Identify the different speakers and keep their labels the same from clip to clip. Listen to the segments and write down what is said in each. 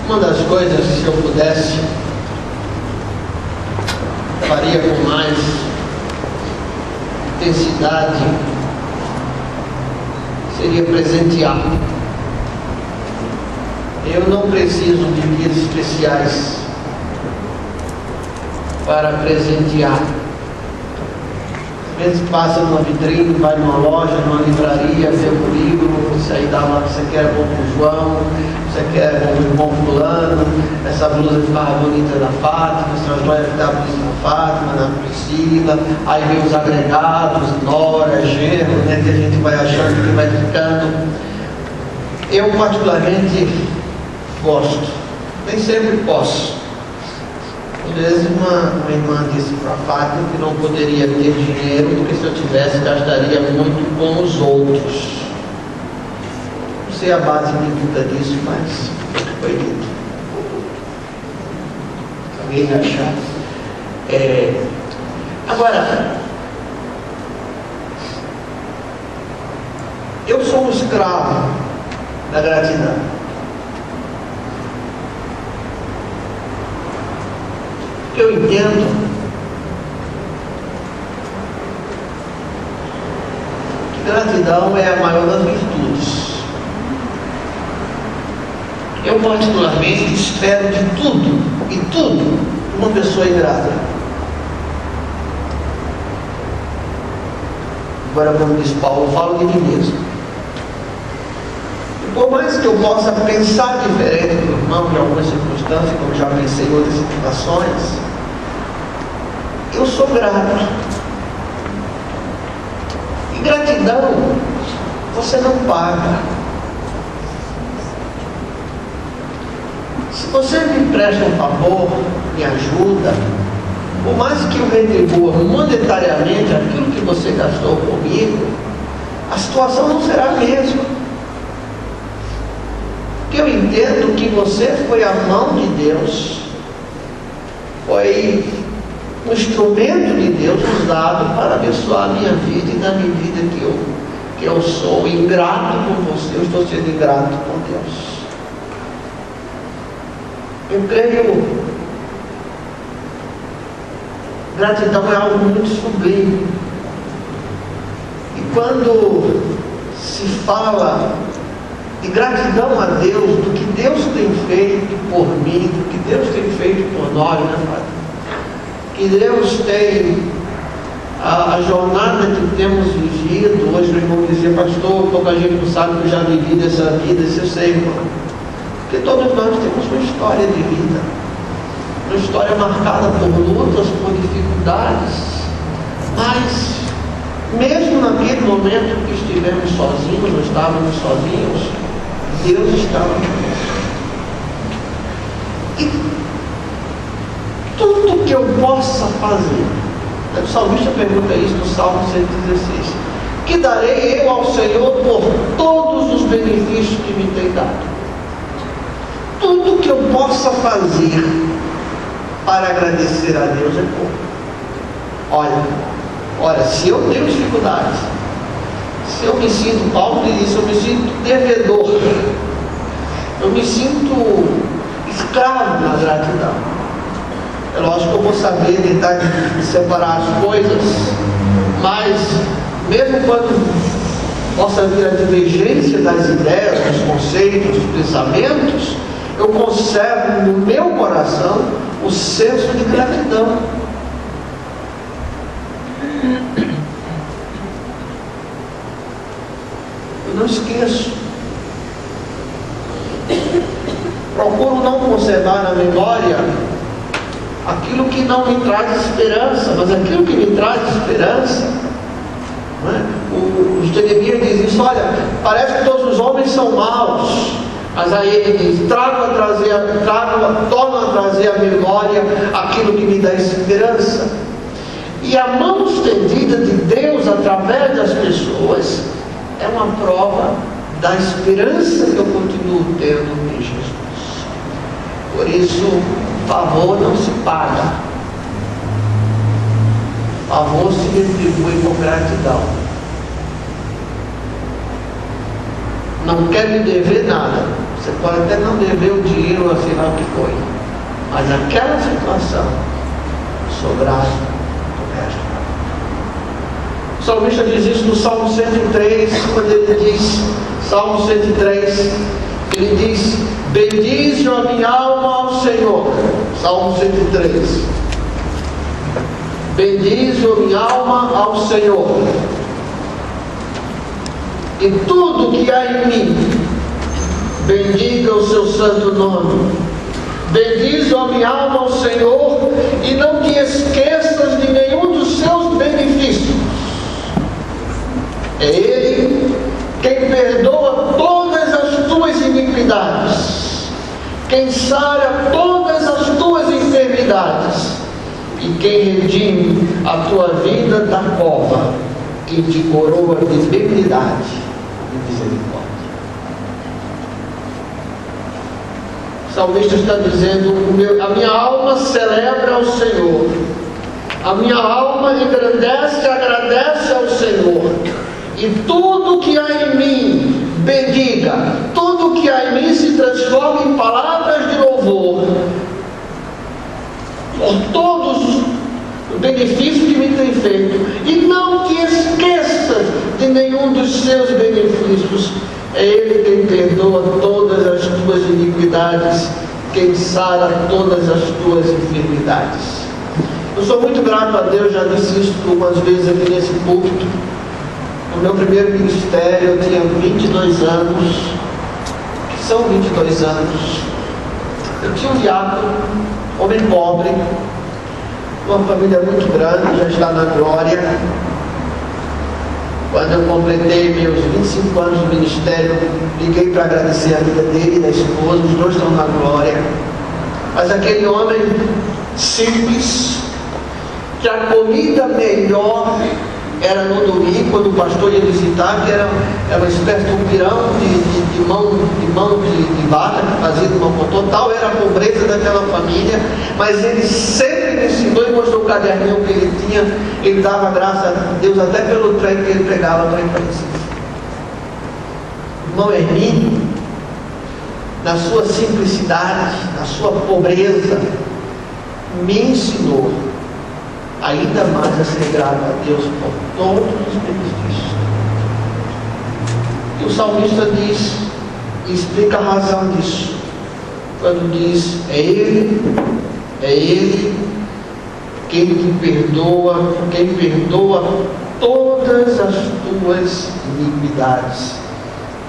Speaker 1: Uma das coisas, se eu pudesse, faria com mais intensidade, seria presentear. Eu não preciso de dias especiais para presentear. Às vezes passa numa vitrine, vai numa loja, numa livraria, vê um livro, você aí dá lá, você quer bom pro João, você quer bom fulano, essa blusa ficava bonita da Fátima, essa joia ficava bonita da Fátima, da Priscila, aí vem os agregados, nora, genro, né, que a gente vai achando que vai ficando. Eu particularmente gosto, nem sempre posso. Às vezes uma irmã disse para a Fátima que não poderia ter dinheiro, porque se eu tivesse gastaria muito com os outros. Não sei a base bíblica disso, mas foi dito. Alguém vai achar. Agora, eu sou um escravo da gratidão. Eu entendo que gratidão é a maior das virtudes. Eu particularmente espero de tudo e tudo uma pessoa ingrata. Agora, como diz Paulo, eu falo de mim mesmo. Por mais que eu possa pensar diferente do irmão em algumas circunstâncias, como já pensei em outras situações, eu sou grato. E gratidão você não paga. Se você me presta um favor, me ajuda, por mais que eu retribua monetariamente aquilo que você gastou comigo, a situação não será a mesma. Porque eu entendo que você foi a mão de Deus, foi um instrumento de Deus usado para abençoar a minha vida, e na medida que eu sou ingrato com você, eu estou sendo ingrato com Deus. Eu creio, gratidão é algo muito sublime. E quando se fala de gratidão a Deus, do que Deus tem feito por mim, do que Deus tem feito por nós, né, Padre? Que Deus tem a jornada que temos vivido. Hoje o irmão dizia, pastor, pouca gente não sabe que eu já vivi dessa vida. Isso eu sei, irmão. Porque todos nós temos uma história de vida, uma história marcada por lutas, por dificuldades, mas mesmo naquele momento que estivemos sozinhos, não estávamos sozinhos, Deus estava conosco. E tudo que eu possa fazer, o salmista pergunta isso no Salmo 116: que darei eu ao Senhor por todos os benefícios que me tem dado? Tudo que eu possa fazer para agradecer a Deus é pouco. Olha, se eu tenho dificuldades, se eu me sinto, Paulo diz isso, eu me sinto devedor, eu me sinto escravo na gratidão. É lógico que eu vou saber tentar separar as coisas, mas mesmo quando possa vir a divergência das ideias, dos conceitos, dos pensamentos, eu conservo no meu coração o senso de gratidão. Eu não esqueço. Procuro não conservar na memória aquilo que não me traz esperança, mas aquilo que me traz esperança, não é? O Jeremias diz isso: olha, parece que todos os homens são maus, mas aí ele diz: torna a trazer à memória aquilo que me dá esperança. E a mão estendida de Deus através das pessoas é uma prova da esperança que eu continuo tendo em Jesus. Por isso, favor não se paga. Favor se retribui com gratidão. Não quer me dever nada. Você pode até não dever o dinheiro, assim lá que foi. Mas naquela situação, sou grato do resto. O salmista diz isso no Salmo 103, quando ele diz, Salmo 103, ele diz: bendize a minha alma ao Senhor. Salmo 103. Bendize a minha alma ao Senhor, e tudo que há em mim, bendiga o seu santo nome. Bendize a minha alma ao Senhor, e não te esqueças de nenhum dos seus benefícios. É Ele quem perdoa todas as tuas iniquidades, quem sara todas as tuas enfermidades, e quem redime a tua vida da cova, quem te coroa de benignidade e misericórdia. O salmista está dizendo: a minha alma celebra ao Senhor, a minha alma engrandece e agradece ao Senhor, e tudo que há em mim bendiga, tudo que há em mim se transforma em palavras de louvor, por todos os benefícios que me tem feito, e não te esqueças de nenhum dos seus benefícios. É Ele quem perdoa todas as tuas iniquidades, quem sara todas as tuas enfermidades. Eu sou muito grato a Deus, já disse isso algumas vezes aqui nesse púlpito. No meu primeiro ministério eu tinha 22 anos, que são 22 anos. Eu tinha um diácono, homem pobre, uma família muito grande, já está na glória. Quando eu completei meus 25 anos de ministério, liguei para agradecer a vida dele e da esposa, os dois estão na glória. Mas aquele homem simples, que a comida melhor era no domingo, quando o pastor ia visitar, que era uma espécie de um pirão de mão de vaca, que fazia de mão com tal era a pobreza daquela família, mas ele sempre me ensinou e mostrou o caderninho que ele tinha. Ele dava graças a Deus até pelo trem que ele pegava para ir para Recife. Irmão Hermínio, na sua simplicidade, na sua pobreza, me ensinou ainda mais a ser grato a Deus por todos os benefícios. E o salmista diz, e explica a razão disso, quando diz: é Ele quem te perdoa, quem perdoa todas as tuas iniquidades,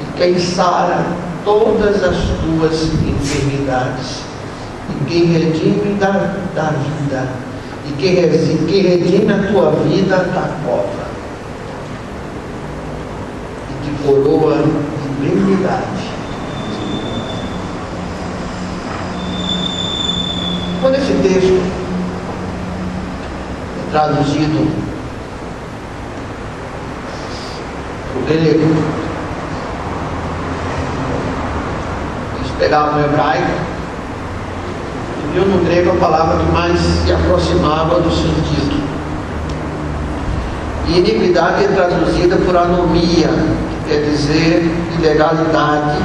Speaker 1: e quem sara todas as tuas enfermidades, e quem redime da vida, e quem redime a tua vida da cova, e te coroa de benignidade. Quando esse texto é traduzido para o grego, eles pegavam o hebraico, viu no grego a palavra que mais se aproximava do sentido. E iniquidade é traduzida por anomia, que quer dizer ilegalidade,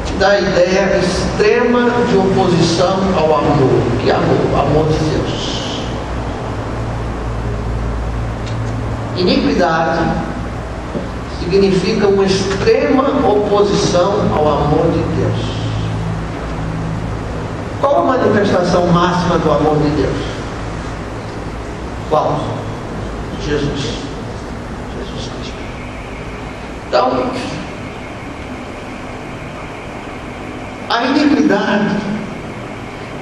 Speaker 1: que dá a ideia extrema de oposição ao amor. Que amor? Amor de Deus. Iniquidade significa uma extrema oposição ao amor de Deus. Qual a manifestação máxima do amor de Deus? Qual? Jesus Cristo. Então, a iniquidade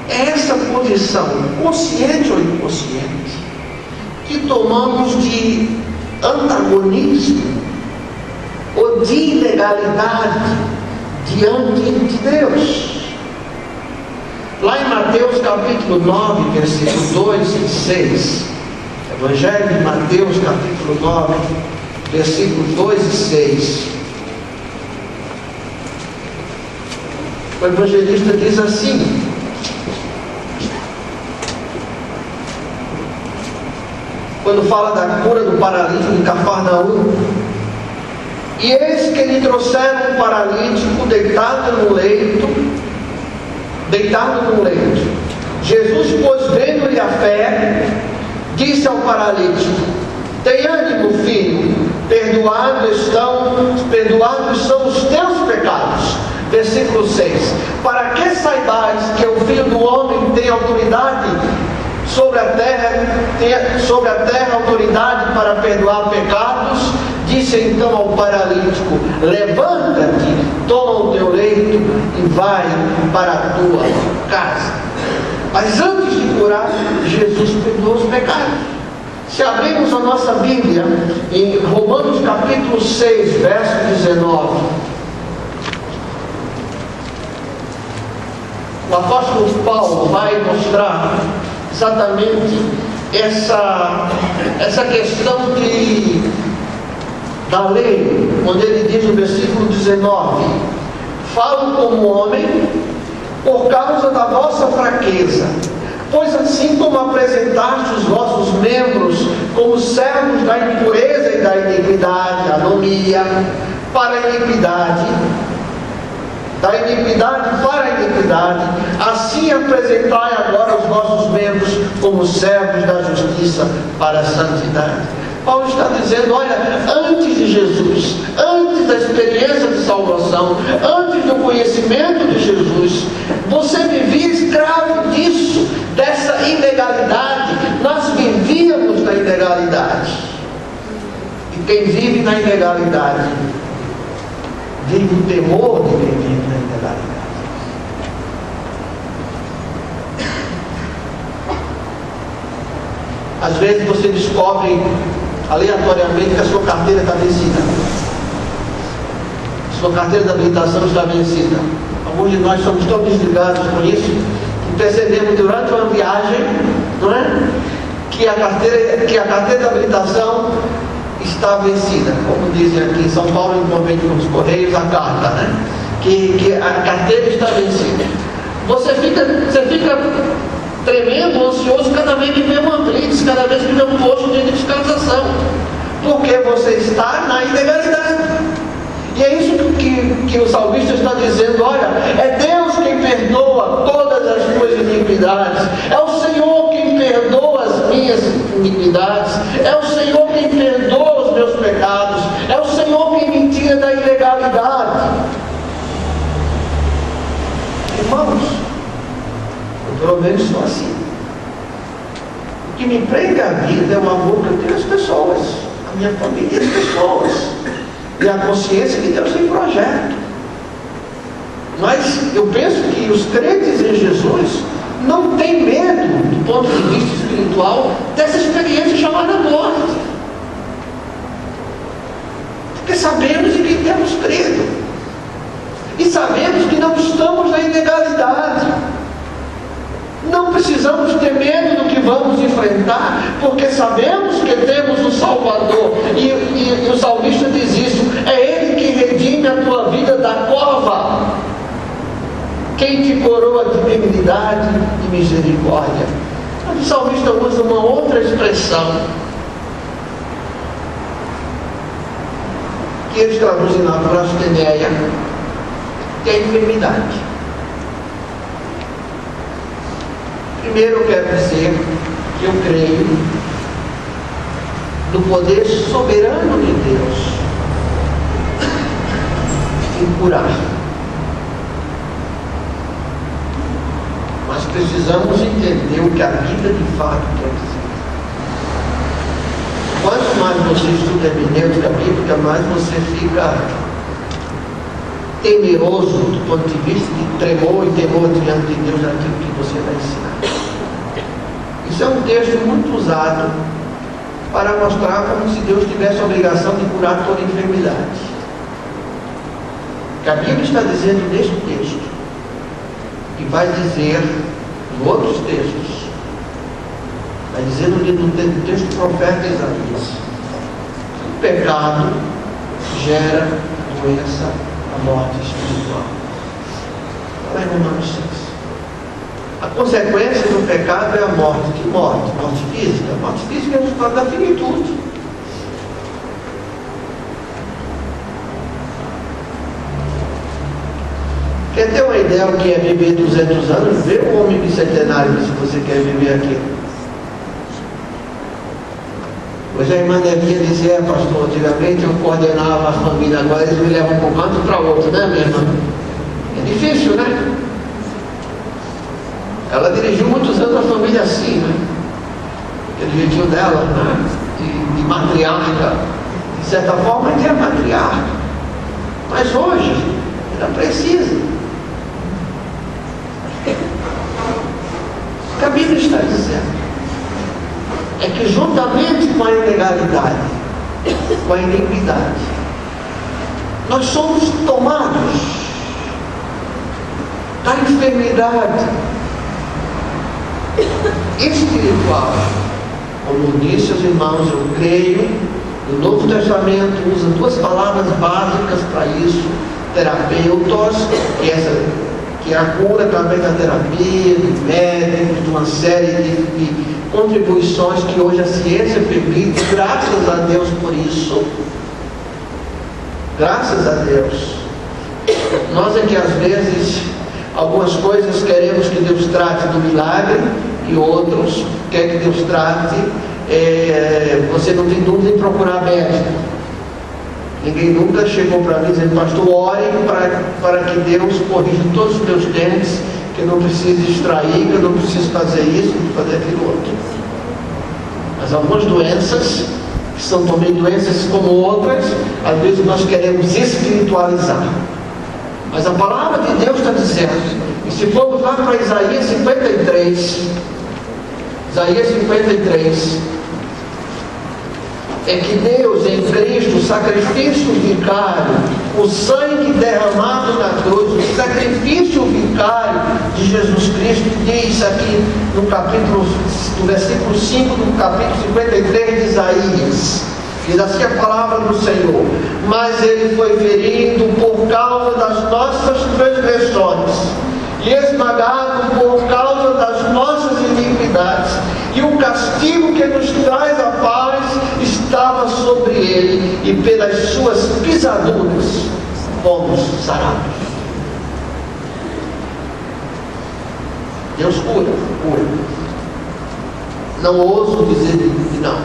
Speaker 1: é essa posição, consciente ou inconsciente, que tomamos de antagonismo ou de ilegalidade diante de Deus. Lá em Mateus capítulo 9, versículo 2 e 6, Evangelho de Mateus capítulo 9, versículos 2 e 6, O evangelista diz assim: quando fala da cura do paralítico de Cafarnaum: e eis que lhe trouxeram um paralítico deitado no leito. Jesus, pois, vendo-lhe a fé, disse ao paralítico: tem ânimo, filho, perdoados são os teus pecados. Versículo 6: para que saibais que o Filho do Homem tem autoridade sobre a terra autoridade para perdoar pecados, disse então ao paralítico: levanta-te, toma o teu leito e vai para a tua casa. Mas antes de curar, Jesus perdoou os pecados. Se abrirmos a nossa Bíblia em Romanos capítulo 6, verso 19, o apóstolo Paulo vai mostrar exatamente essa questão da lei, onde ele diz no versículo 19: falo como homem por causa da vossa fraqueza, pois assim como apresentaste os vossos membros como servos da impureza e da iniquidade, anomia, para a iniquidade, da iniquidade para a iniquidade, assim apresentai agora os vossos membros como servos da justiça para a santidade. Paulo está dizendo: olha, antes de Jesus, antes da experiência de salvação, antes do conhecimento de Jesus, você vivia escravo disso, dessa ilegalidade. Nós vivíamos na ilegalidade. E quem vive na ilegalidade vive o temor de quem vive na ilegalidade. Às vezes você descobre aleatoriamente que a sua carteira está vencida. Sua carteira de habilitação está vencida. Alguns de nós somos tão desligados com isso que percebemos durante uma viagem, não é? Que a carteira de habilitação está vencida. Como dizem aqui em São Paulo, em convênio com os Correios, a carta, né? Que a carteira está vencida. Você fica tremendo, ansioso cada vez que vê uma blitz, cada vez que vê um posto de fiscalização, porque você está na ilegalidade. E é isso que o salmista está dizendo: olha, é Deus quem perdoa todas as tuas iniquidades, é o Senhor quem perdoa as minhas iniquidades, é o Senhor quem perdoa os meus pecados, é o Senhor quem me tira da ilegalidade. Irmãos, pelo menos sou assim. O que me prega a vida é o amor que eu tenho às pessoas, a minha família e as pessoas, e a consciência que Deus tem projeto. Mas eu penso que os crentes em Jesus não têm medo, do ponto de vista espiritual, dessa experiência chamada morte, porque sabemos em quem temos crido, e sabemos que não estamos na ilegalidade. Não precisamos ter medo do que vamos enfrentar, porque sabemos que temos um Salvador, e o salmista diz isso: é Ele que redime a tua vida da cova, quem te coroa de benignidade e misericórdia. Mas o salmista usa uma outra expressão, que eles traduzem na prosteneia, que é a enfermidade. Primeiro eu quero dizer que eu creio no poder soberano de Deus em curar. Mas precisamos entender o que a Bíblia de fato quer dizer. Quanto mais você estuda a hermenêutica bíblica, mais você fica temeroso do ponto de vista de tremor e temor diante de Deus naquilo que você vai ensinar. Isso é um texto muito usado para mostrar como se Deus tivesse a obrigação de curar toda enfermidade. O que a Bíblia está dizendo neste texto, e vai dizer em outros textos, vai dizer no texto do profeta Isaías, que o pecado gera doença, a morte espiritual. Mas não é justiça. A consequência do pecado é a morte. Que morte? Morte física? A morte física é o resultado da finitude. Quer ter uma ideia do que é viver 200 anos? Vê o homem bicentenário se você quer viver aqui. Hoje a irmã Devinha dizia, pastor, antigamente eu coordenava a família, agora eles me levam para um canto para outro, né, minha irmã? É difícil, né? Ela dirigiu muitos anos a família assim, né? Aquele jeitinho dela, né? De matriarca. De certa forma, ele é matriarca. Mas hoje, ela precisa. O que a Bíblia está dizendo é que juntamente com a ilegalidade, com a iniquidade, nós somos tomados da enfermidade espiritual. Como disse os irmãos, eu creio, o Novo Testamento usa duas palavras básicas para isso: terapeutos, que é a cura através da terapia, de médicos, de uma série de contribuições que hoje a ciência permite, graças a Deus por isso. Graças a Deus. Nós é que às vezes algumas coisas queremos que Deus trate do milagre e outros quer que Deus trate, você não tem dúvida em procurar médico. Ninguém nunca chegou para mim dizendo, pastor, ore para que Deus corrija todos os meus dentes, que eu não preciso extrair, que eu não preciso fazer isso, fazer aquilo outro. Mas algumas doenças, que são também doenças como outras, às vezes nós queremos espiritualizar. Mas a palavra de Deus está dizendo, e se formos lá para Isaías 53, é que Deus em Cristo, o sacrifício vicário, o sangue derramado na cruz, o sacrifício vicário de Jesus Cristo, diz aqui no versículo 5 do capítulo 53 de Isaías, diz assim a palavra do Senhor: mas ele foi ferido por causa das nossas transgressões e esmagado por causa das nossas iniquidades, e o castigo que nos traz a paz estava sobre ele, e pelas suas pisaduras fomos sarados. Deus cura. Não ouso dizer que não.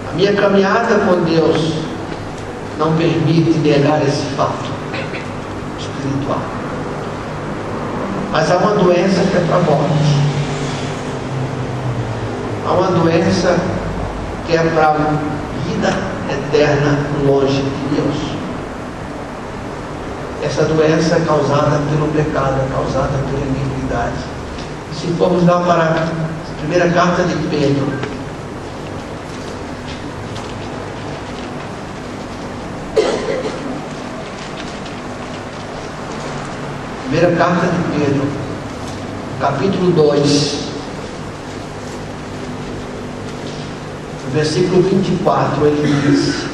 Speaker 1: A minha caminhada com Deus não permite negar esse fato espiritual. Mas há uma doença que é para a morte. Há uma doença que é para a vida eterna longe de Deus. Essa doença é causada pelo pecado, é causada pela iniquidade. E se formos lá para a primeira carta de Pedro, primeira carta de Pedro, capítulo 2, versículo 24, ele diz: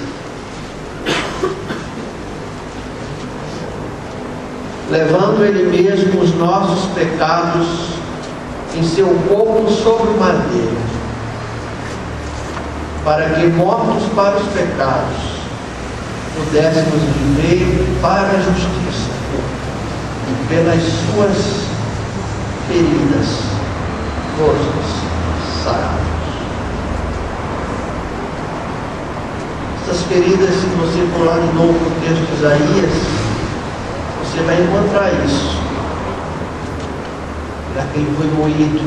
Speaker 1: levando ele mesmo os nossos pecados em seu corpo sobre o madeiro, para que, mortos para os pecados, pudéssemos viver para a justiça, e pelas suas feridas fostes sarados. Essas feridas, se você for lá de novo no texto de Isaías, você vai encontrar isso. Daquele foi moído.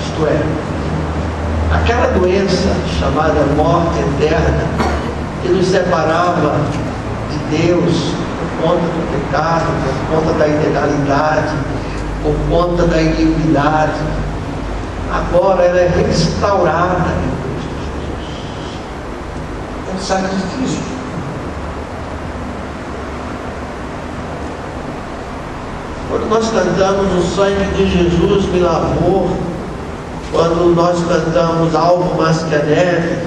Speaker 1: Isto é, aquela doença chamada morte eterna, que nos separava de Deus por conta do pecado, por conta da ilegalidade, por conta da iniquidade, agora ela é restaurada em Cristo Jesus. É um sacrifício. Quando nós cantamos o sangue de Jesus me lavou, quando nós cantamos algo mais que a neve,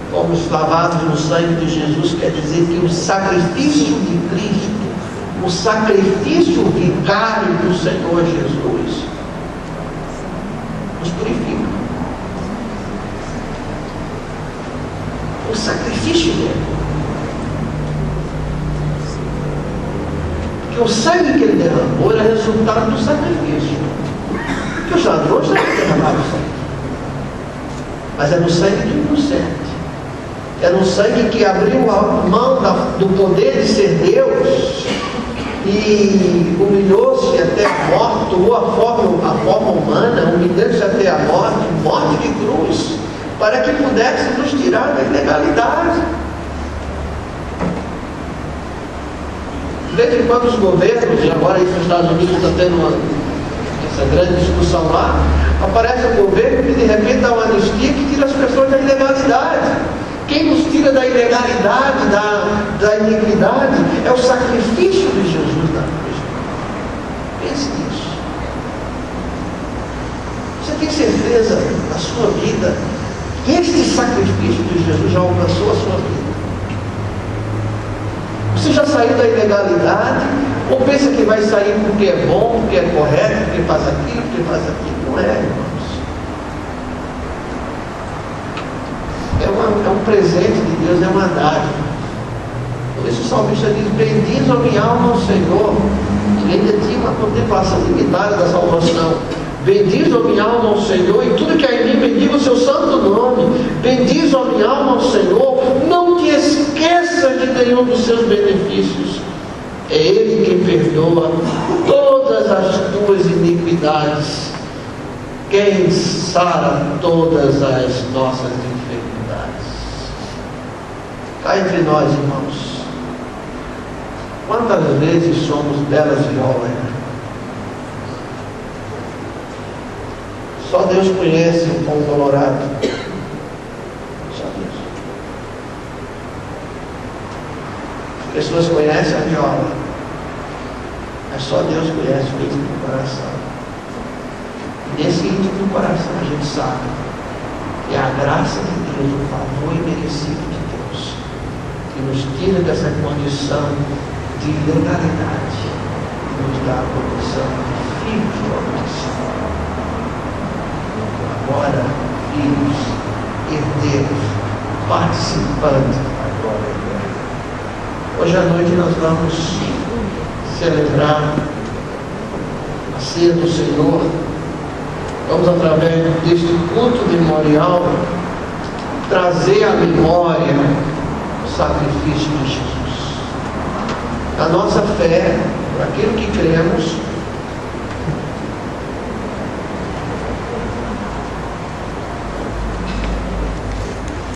Speaker 1: fomos lavados no sangue de Jesus, quer dizer que o sacrifício de Cristo o sacrifício vicário do Senhor Jesus nos purifica. O sacrifício dele. Porque o sangue que ele derramou era resultado do sacrifício. Porque os ladrões não derramaram sangue. Mas era o sangue do inocente. Era um sangue que abriu a mão do poder de ser Deus e humilhou-se até a morte, tomou a forma humana, humilhando-se até a morte de cruz, para que pudesse nos tirar da ilegalidade. De vez em quando os governos, e agora isso nos Estados Unidos está tendo essa grande discussão lá, aparece um governo que de repente dá uma anistia que tira as pessoas da ilegalidade. Quem nos tira da ilegalidade, da iniquidade, é o sacrifício de Jesus na cruz. Pense nisso. Você tem certeza na sua vida que este sacrifício de Jesus já alcançou a sua vida? Você já saiu da ilegalidade? Ou pensa que vai sair porque é bom, porque é correto, porque faz aquilo, porque faz aquilo? Não é, irmãos. É um presente de Deus, é uma dádiva. Por isso o salmista diz: bendiz a minha alma ao Senhor. Ele ainda tinha uma contemplação limitada da salvação. Bendiz a minha alma ao Senhor, e tudo que há em mim bendiga o seu santo nome. Bendiz a minha alma ao Senhor, não te esqueças de nenhum dos seus benefícios. É Ele quem perdoa todas as tuas iniquidades, quem sara todas as nossas enfermidades. Cá entre nós, irmãos, quantas vezes somos belas violas? Só Deus conhece o pão colorado. Só Deus. As pessoas conhecem a viola, mas só Deus conhece o íntimo do coração. E nesse íntimo do coração a gente sabe que é a graça de Deus, o favor imerecido de Deus, que nos tira dessa condição de ilegalidade e nos dá a condição de filhos do Altíssimo. Agora, filhos, herdeiros, participantes da glória eterna. Hoje à noite nós vamos celebrar a ceia do Senhor. Vamos, através deste culto memorial, trazer à memória o sacrifício de Jesus. A nossa fé, por aquilo que cremos,